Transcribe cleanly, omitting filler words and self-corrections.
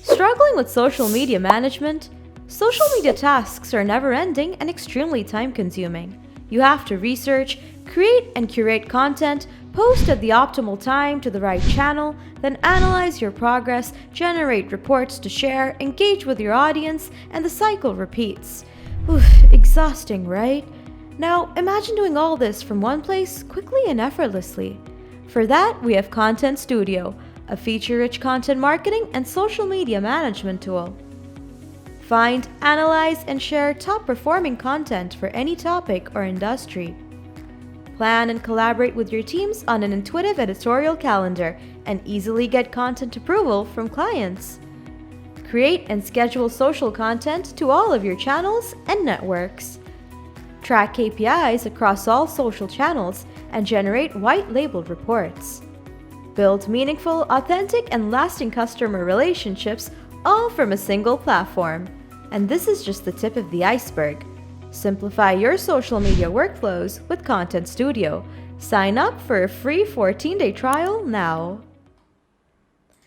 Struggling with social media management? Social media tasks are never-ending and extremely time-consuming. You have to research, create and curate content, post at the optimal time to the right channel, then analyze your progress, generate reports to share, engage with your audience, and the cycle repeats. Oof, exhausting, right? Now, imagine doing all this from one place quickly and effortlessly. For that, we have ContentStudio, a feature-rich content marketing and social media management tool. Find, analyze, and share top-performing content for any topic or industry. Plan and collaborate with your teams on an intuitive editorial calendar and easily get content approval from clients. Create and schedule social content to all of your channels and networks. Track KPIs across all social channels and generate white-labeled reports. Build meaningful, authentic, and lasting customer relationships all from a single platform. And this is just the tip of the iceberg. Simplify your social media workflows with ContentStudio. Sign up for a free 14-day trial now.